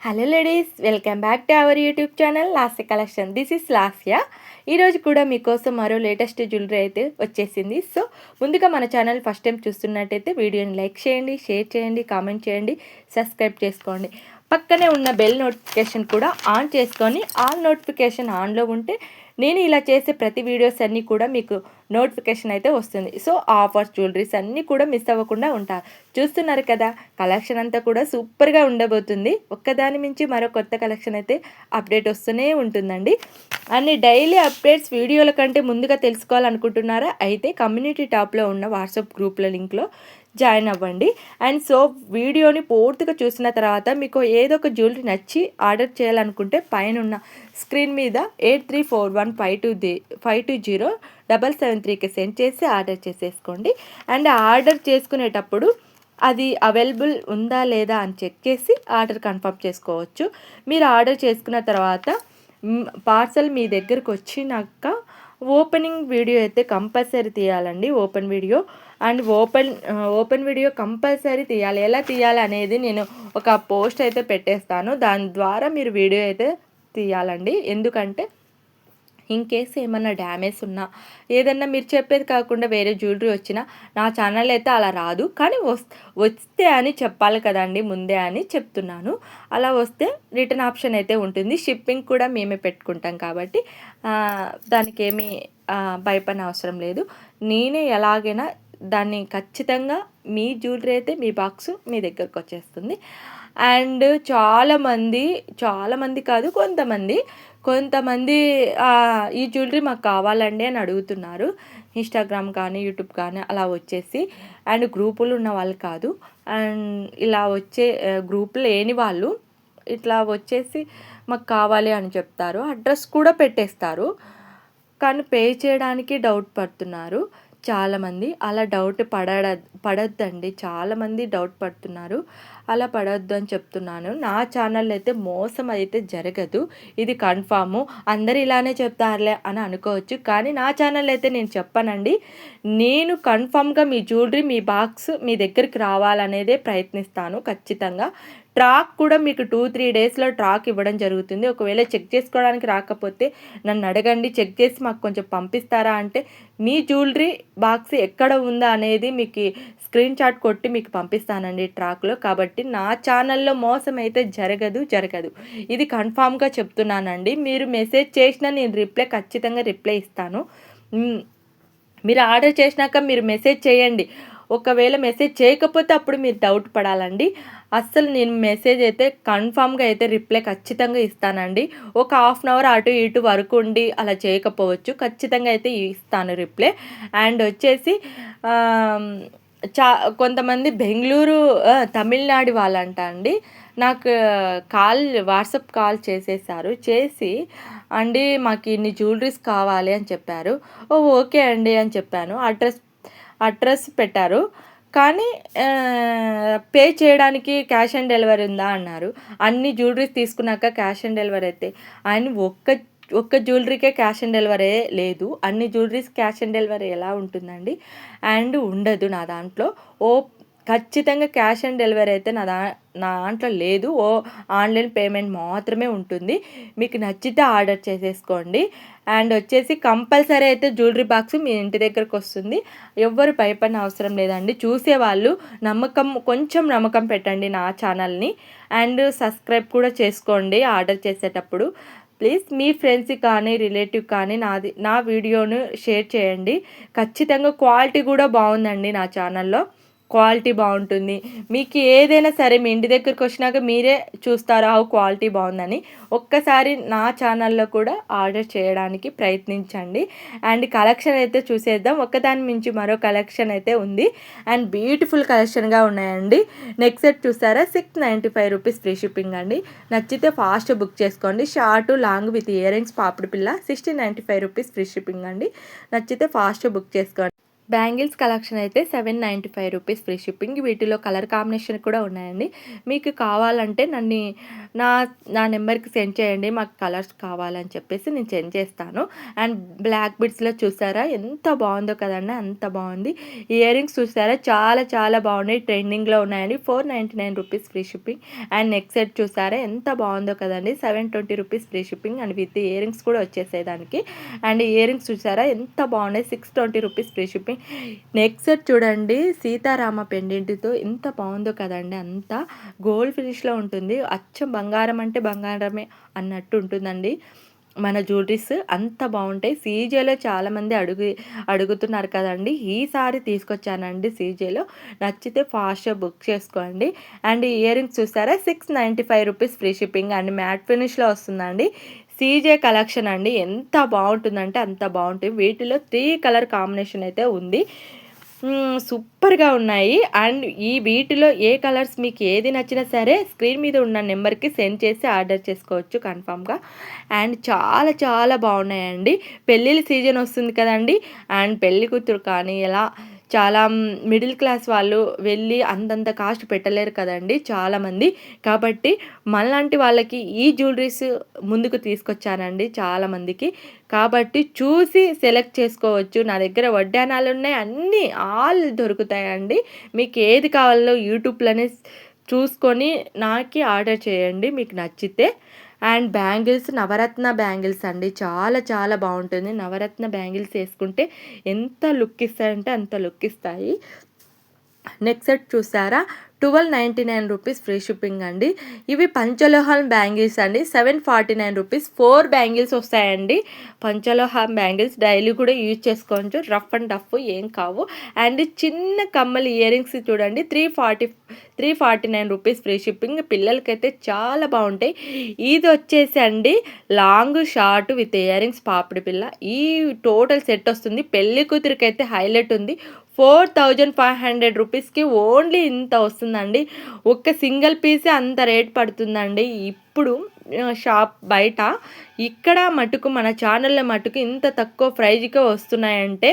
Hello ladies, welcome back to our YouTube channel Lasya collection. This is Lasya. ఈరోజు కూడా మీకోసం మరో లేటెస్ట్ జ్యువెలరీ అయితే వచ్చేసింది. సో ముందుగా మన ఛానల్ ఫస్ట్ టైం చూస్తున్నట్టయితే వీడియోని లైక్ చేయండి, షేర్ చేయండి, కామెంట్ చేయండి, సబ్స్క్రైబ్ చేసుకోండి. పక్కనే ఉన్న బెల్ నోటిఫికేషన్ కూడా ఆన్ చేసుకొని ఆల్ నోటిఫికేషన్ ఆన్లో ఉంటే నేను ఇలా చేసే ప్రతి వీడియోస్ అన్నీ కూడా మీకు నోటిఫికేషన్ అయితే వస్తుంది. సో ఆఫర్స్, జ్యువెలరీస్ అన్నీ కూడా మిస్ అవ్వకుండా ఉంటారు. చూస్తున్నారు కదా, కలెక్షన్ అంతా కూడా సూపర్గా ఉండబోతుంది. ఒక్కదాని మించి మరో కొత్త కలెక్షన్ అయితే అప్డేట్ వస్తూనే ఉంటుందండి. అన్ని డైలీ అప్డేట్స్ వీడియోల కంటే ముందుగా తెలుసుకోవాలనుకుంటున్నారా? అయితే కమ్యూనిటీ టాప్లో ఉన్న వాట్సాప్ గ్రూప్ల లింక్లో జాయిన్ అవ్వండి. అండ్ సో వీడియోని పూర్తిగా చూసిన తర్వాత మీకు ఏదో ఒక జ్యువెలరీ నచ్చి ఆర్డర్ చేయాలనుకుంటే పైన ఉన్న స్క్రీన్ మీద 8341520773కి సెండ్ చేసి ఆర్డర్ చేసేసుకోండి. అండ్ ఆర్డర్ చేసుకునేటప్పుడు అది అవైలబుల్ ఉందా లేదా అని చెక్ చేసి ఆర్డర్ కన్ఫర్మ్ చేసుకోవచ్చు. మీరు ఆర్డర్ చేసుకున్న తర్వాత పార్సల్ మీ దగ్గరకు వచ్చినాక ఓపెనింగ్ వీడియో అయితే కంపల్సరీ తీయాలండి. Open video and open video compulsory తీయాలి. ఎలా తీయాలి అనేది నేను ఒక పోస్ట్ అయితే పెట్టేస్తాను. దాని ద్వారా మీరు వీడియో అయితే తీయాలండి. ఎందుకంటే ఇన్ కేస్ ఏమన్నా డ్యామేజ్ ఉన్నా, ఏదన్నా మీరు చెప్పేది కాకుండా వేరే జ్యువెలరీ వచ్చినా నా ఛానల్ అయితే అలా రాదు. కానీ వస్తే అని చెప్పాలి కదండి, ముందే అని చెప్తున్నాను. అలా వస్తే రిటర్న్ ఆప్షన్ అయితే ఉంటుంది. షిప్పింగ్ కూడా మేమే పెట్టుకుంటాం కాబట్టి దానికి ఏమీ భయపడిన అవసరం లేదు. నేనే ఎలాగైనా దాన్ని ఖచ్చితంగా మీ జ్యువెలరీ అయితే మీ బాక్స్ మీ దగ్గరకు వచ్చేస్తుంది. అండ్ చాలామంది కాదు, కొంతమంది ఈ జ్యువెలరీ మాకు కావాలండి అని అడుగుతున్నారు. ఇన్స్టాగ్రామ్ కానీ యూట్యూబ్ కానీ అలా వచ్చేసి, అండ్ గ్రూపులు ఉన్న వాళ్ళు కాదు, అండ్ ఇలా వచ్చే గ్రూప్ లేని వాళ్ళు ఇట్లా వచ్చేసి మాకు కావాలి అని చెప్తారు. అడ్రస్ కూడా పెట్టేస్తారు, కానీ పే చేయడానికి డౌట్ పడుతున్నారు చాలామంది. అలా డౌట్ పడొద్దండి. చాలామంది డౌట్ పడుతున్నారు, అలా పడొద్దు అని చెప్తున్నాను. నా ఛానల్ అయితే మోసం అయితే జరగదు, ఇది కన్ఫాము. అందరు ఇలానే చెప్తారులే అని అనుకోవచ్చు, కానీ నా ఛానల్ అయితే నేను చెప్పానండి. నేను కన్ఫామ్గా మీ జ్యువెలరీ మీ బాక్స్ మీ దగ్గరికి రావాలనేదే ప్రయత్నిస్తాను ఖచ్చితంగా. ట్రాక్ కూడా మీకు 2-3 డేస్లో ట్రాక్ ఇవ్వడం జరుగుతుంది. ఒకవేళ చెక్ చేసుకోవడానికి రాకపోతే నన్ను అడగండి, చెక్ చేసి మాకు కొంచెం పంపిస్తారా అంటే మీ జ్యువెలరీ బాక్స్ ఎక్కడ ఉందా అనేది మీకు స్క్రీన్ షాట్ కొట్టి మీకు పంపిస్తానండి ట్రాక్లో. కాబట్టి నా ఛానల్లో మోసం అయితే జరగదు, ఇది కన్ఫామ్గా చెప్తున్నానండి. మీరు మెసేజ్ చేసినా నేను ఖచ్చితంగా రిప్లై ఇస్తాను. మీరు ఆర్డర్ చేసినాక మీరు మెసేజ్ చేయండి. ఒకవేళ మెసేజ్ చేయకపోతే అప్పుడు మీరు డౌట్ పడాలండి. అస్సలు నేను మెసేజ్ అయితే కన్ఫామ్గా అయితే రిప్లై ఖచ్చితంగా ఇస్తానండి. ఒక హాఫ్ అన్ అవర్ అటు ఇటు వరకు ఉండి అలా చేయకపోవచ్చు, ఖచ్చితంగా అయితే ఇస్తాను రిప్లై. అండ్ వచ్చేసి కొంతమంది బెంగళూరు, తమిళనాడు వాళ్ళంట అండి. నాకు వాట్సాప్ కాల్ చేసి అండి మాకు ఇన్ని జ్యువెలరీస్ కావాలి అని చెప్పారు. ఓకే అండి అని చెప్పాను. అడ్రస్ పెట్టారు, కానీ పే చేయడానికి క్యాష్ ఆన్ డెలివరీ ఉందా అన్నారు. అన్ని జ్యువెలరీస్ తీసుకున్నాక క్యాష్ ఆన్ డెలివరీ అయితే ఆయన ఒక్క జ్యువెలరీకే క్యాష్ ఆన్ డెలివరీ లేదు. అన్ని జ్యువెలరీస్ క్యాష్ ఆన్ డెలివరీ ఎలా ఉంటుందండి? అండ్ ఉండదు నా దాంట్లో. ఖచ్చితంగా క్యాష్ ఆన్ డెలివరీ అయితే నా దాంట్లో లేదు. ఆన్లైన్ పేమెంట్ మాత్రమే ఉంటుంది. మీకు నచ్చితే ఆర్డర్ చేసేసుకోండి. అండ్ వచ్చేసి కంపల్సరీ అయితే జ్యువెలరీ బాక్స్ మీ ఇంటి దగ్గరకు వస్తుంది. ఎవ్వరు భయపడిన అవసరం లేదండి. చూసేవాళ్ళు కొంచెం నమ్మకం పెట్టండి నా ఛానల్ని. అండ్ సబ్స్క్రైబ్ కూడా చేసుకోండి ఆర్డర్ చేసేటప్పుడు. ప్లీజ్ మీ ఫ్రెండ్స్కి కానీ రిలేటివ్ కానీ నా వీడియోను షేర్ చేయండి. ఖచ్చితంగా క్వాలిటీ కూడా బాగుందండి. నా ఛానల్లో క్వాలిటీ బాగుంటుంది. మీకు ఏదైనా సరే మీ ఇంటి దగ్గరికి వచ్చినాక మీరే చూస్తారు క్వాలిటీ బాగుందని. ఒక్కసారి నా ఛానల్లో కూడా ఆర్డర్ చేయడానికి ప్రయత్నించండి. అండ్ కలెక్షన్ అయితే చూసేద్దాం. ఒకదాని మించి మరో కలెక్షన్ అయితే ఉంది, అండ్ బ్యూటిఫుల్ కలెక్షన్గా ఉన్నాయండి. నెక్స్ట్ సెట్ చూసారా, 695 రూపీస్ ఫ్రీ షిప్పింగ్ అండి. నచ్చితే ఫాస్ట్ బుక్ చేసుకోండి. Short long with ear rings పాపిడి పిల్ల 1695 రూపీస్ ఫ్రీ షిప్పింగ్ అండి. నచ్చితే ఫాస్ట్ బుక్ చేసుకోండి. బ్యాంగిల్స్ కలెక్షన్ అయితే 795 రూపీస్ ఫ్రీ షిప్పింగ్. వీటిలో కలర్ కాంబినేషన్ కూడా ఉన్నాయండి. మీకు కావాలంటే నన్ను నా నా నెంబర్‌కి సెండ్ చేయండి. మాకు కలర్స్ కావాలని చెప్పేసి నేను సెండ్ చేస్తాను. అండ్ బ్లాక్ బీడ్స్‌లో చూసారా ఎంత బాగుందో కదండీ! అంత బాగుంది. ఇయర్ రింగ్స్ చూసారా చాలా చాలా బాగున్నాయి. ట్రెండింగ్‌లో ఉన్నాయండి. 499 rupees free shipping. And neck set చూసారా ఎంత బాగుందో కదండీ! 720 rupees free shipping and with ear rings కూడా వచ్చేసాయి దానికి. అండ్ ఇయర్ రింగ్స్ చూసారా ఎంత బాగున్నాయి. 620 rupees free shipping. Neck set చూడండి సీతారామ పెండెంట్‌తో ఎంత బాగుందో కదండీ! అంతా గోల్డ్ ఫినిష్‌లో ఉంటుంది. అచ్చం బంగారం అంటే బంగారమే అన్నట్టు ఉంటుందండి. మన జ్యువెలరీస్ అంత బాగుంటాయి. సీజేలో చాలామంది అడుగుతున్నారు కదండీ! ఈసారి తీసుకొచ్చానండి సీజేలో. నచ్చితే ఫాస్ట్‌గా బుక్ చేసుకోండి. అండ్ ఇయర్ రింగ్స్ చూసారా 695 rupees free shipping and matte ఫినిష్‌లో వస్తుందండి. సీజే కలెక్షన్ అండి. ఎంత బాగుంటుందంటే అంత బాగుంటుంది. వీటిలో 3 కలర్ కాంబినేషన్ అయితే ఉంది. సూపర్‌గా ఉన్నాయి. అండ్ వీటిలో ఏ కలర్స్ మీకు ఏది నచ్చినా సరే స్క్రీన్ మీద ఉన్న నెంబర్‌కి సెండ్ చేసి ఆర్డర్ చేసుకోవచ్చు కన్ఫర్మ్‌గా. అండ్ చాలా చాలా బాగున్నాయండి. పెళ్ళిళ్ళ సీజన్ వస్తుంది కదండీ! అండ్ పెళ్లి కూతురు కానీ ఎలా చాలా మిడిల్ క్లాస్ వాళ్ళు వెళ్ళి అంతంత కాస్ట్ పెట్టలేరు కదండీ చాలామంది. కాబట్టి మనలాంటి వాళ్ళకి ఈ జ్యువెలరీస్ ముందుకు తీసుకొచ్చానండి చాలామందికి. కాబట్టి చూసి సెలెక్ట్ చేసుకోవచ్చు. నా దగ్గర వడ్డానాలున్నాయి. అన్నీ ఆల్ దొరుకుతాయండి. మీకు ఏది కావాలో యూట్యూబ్‌లోనే చూసుకొని నాకి ఆర్డర్ చేయండి మీకు నచ్చితే. అండ్ బ్యాంగిల్స్ నవరత్న బ్యాంగిల్స్ అండి. చాలా చాలా బాగుంటుంది. నవరత్న బ్యాంగిల్స్ వేసుకుంటే ఎంత లుక్ ఇస్తాయంటే అంత లుక్ ఇస్తాయి. నెక్ సెట్ చూసారా 1299 రూపీస్ ఫ్రీ షిప్పింగ్ అండి. ఇవి పంచలోహం బ్యాంగిల్స్ అండి. 749 రూపీస్ 4 బ్యాంగిల్స్ వస్తాయండి. పంచలోహం బ్యాంగిల్స్ డైలీ కూడా యూజ్ చేసుకోవచ్చు. రఫ్ అండ్ టఫ్ ఏం కావు. అండ్ చిన్న కమ్మలు ఇయర్ రింగ్స్ చూడండి 349 రూపీస్ ఫ్రీ షిప్పింగ్. పిల్లలకైతే చాలా బాగుంటాయి. ఇది వచ్చేసి అండి long short with ear rings పాపిడి పిల్ల. ఈ టోటల్ సెట్ వస్తుంది. పెళ్లి కూతురికి అయితే హైలైట్ ఉంది. 4500 రూపీస్కి ఓన్లీ ఇంత వస్తుందండి. ఒక్క సింగిల్ పీసే అంత రేట్ పడుతుందండి ఇప్పుడు షాప్ బయట. ఇక్కడ మటుకు మన ఛానల్లో మటుకు ఇంత తక్కువ ప్రైజ్కే వస్తున్నాయంటే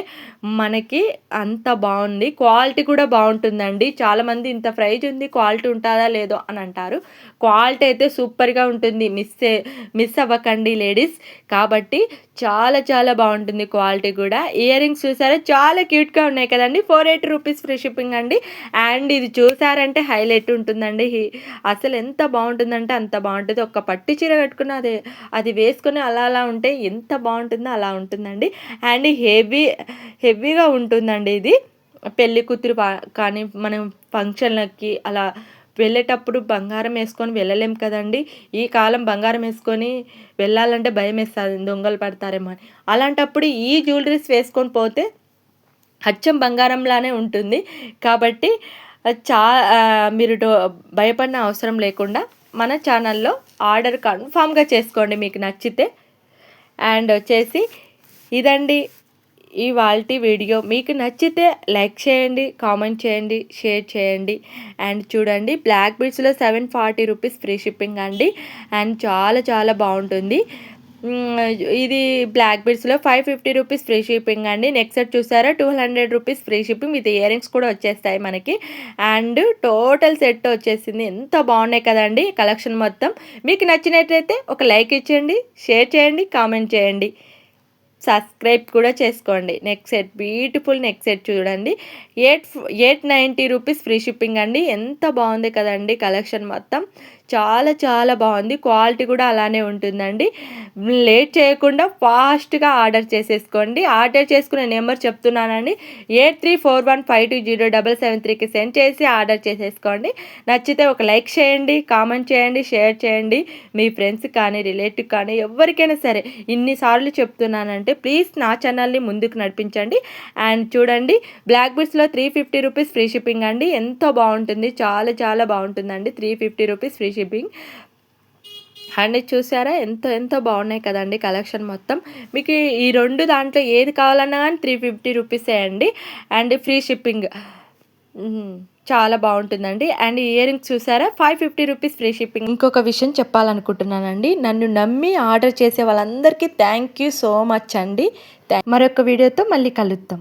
మనకి అంత బాగుంది. క్వాలిటీ కూడా బాగుంటుందండి. చాలామంది ఇంత ప్రైజ్ ఉంది క్వాలిటీ ఉంటుందా లేదో అని అంటారు. క్వాలిటీ అయితే సూపర్గా ఉంటుంది. మిస్ అవ్వకండి లేడీస్. కాబట్టి చాలా చాలా బాగుంటుంది క్వాలిటీ కూడా. ఇయర్ రింగ్స్ చూసారా చాలా క్యూట్గా ఉన్నాయి కదండి. 480 రూపీస్ ఫ్రీ షిప్పింగ్ అండి. అండ్ ఇది చూసారంటే హైలైట్ ఉంటుందండి. అసలు ఎంత బాగుంటుందంటే అంత బాగుంటుంది. ఒక్క పట్టు చీర కట్టుకున్న అది వేసుకొని అలా అలా ఉంటే ఎంత బాగుంటుందో అలా ఉంటుందండి. అండ్ హెవీగా ఉంటుందండి ఇది. పెళ్లి కూతురు కానీ మనం ఫంక్షన్లకి అలా వెళ్ళేటప్పుడు బంగారం వేసుకొని వెళ్ళలేం కదండి. ఈ కాలం బంగారం వేసుకొని వెళ్ళాలంటే భయం వేస్తుంది దొంగలు పడతారేమో అని. అలాంటప్పుడు ఈ జ్యువెలరీస్ వేసుకొని పోతే అచ్చం బంగారంలానే ఉంటుంది. కాబట్టి చా మీరు భయపడిన అవసరం లేకుండా మన ఛానల్లో ఆర్డర్ కన్ఫామ్గా చేసుకోండి మీకు నచ్చితే. అండ్ వచ్చేసి ఇదండి ఇవాల్టి వీడియో. మీకు నచ్చితే లైక్ చేయండి, కామెంట్ చేయండి, షేర్ చేయండి. అండ్ చూడండి బ్లాక్ బీడ్స్లో 740 రూపీస్ ఫ్రీ షిప్పింగ్ అండి. అండ్ చాలా చాలా బాగుంటుంది. ఇది బ్లాక్ బీడ్స్లో 550 రూపీస్ ఫ్రీ షిప్పింగ్ అండి. నెక్ సెట్ చూసారా 200 rupees free shipping with ear rings కూడా వచ్చేస్తాయి మనకి. అండ్ టోటల్ సెట్ వచ్చేసింది. ఎంత బాగున్నాయి కదండి కలెక్షన్ మొత్తం. మీకు నచ్చినట్లయితే ఒక లైక్ ఇచ్చేయండి, షేర్ చేయండి, కామెంట్ చేయండి, సబ్స్క్రైబ్ కూడా చేసుకోండి. Neck set beautiful neck set చూడండి 890 రూపీస్ ఫ్రీ షిప్పింగ్ అండి. ఎంత బాగుంది కదండి కలెక్షన్ మొత్తం. చాలా చాలా బాగుంది. క్వాలిటీ కూడా అలానే ఉంటుందండి. లేట్ చేయకుండా ఫాస్ట్గా ఆర్డర్ చేసేసుకోండి. ఆర్డర్ చేసుకునే నెంబర్ చెప్తున్నానండి 8341520773కి సెండ్ చేసి ఆర్డర్ చేసేసుకోండి. నచ్చితే ఒక లైక్ చేయండి, కామెంట్ చేయండి, షేర్ చేయండి. మీ ఫ్రెండ్స్ కానీ రిలేటివ్ కానీ ఎవరికైనా సరే ఇన్నిసార్లు చెప్తున్నానంటే ప్లీజ్ నా ఛానల్ని ముందుకు నడిపించండి. అండ్ చూడండి బ్లాక్ బీడ్స్లో 350 రూపీస్ ఫ్రీ షిప్పింగ్ అండి. ఎంతో బాగుంటుంది. చాలా చాలా బాగుంటుందండి. 350 రూపీస్ ఫ్రీ షిప్పింగ్. అండ్ చూసారా ఎంతో బాగున్నాయి కదండి కలెక్షన్ మొత్తం. మీకు ఈ రెండు దాంట్లో ఏది కావాలన్నా కానీ 350 రూపీసే అండి. అండ్ ఫ్రీ షిప్పింగ్ చాలా బాగుంటుందండి. అండ్ ఇయర్ రింగ్స్ చూసారా 550 రూపీస్ ఫ్రీ షిప్పింగ్. ఇంకొక విషయం చెప్పాలనుకుంటున్నానండి. నన్ను నమ్మి ఆర్డర్ చేసే వాళ్ళందరికీ థ్యాంక్ యూ సో మచ్ అండి. మరొక వీడియోతో మళ్ళీ కలుద్దాం.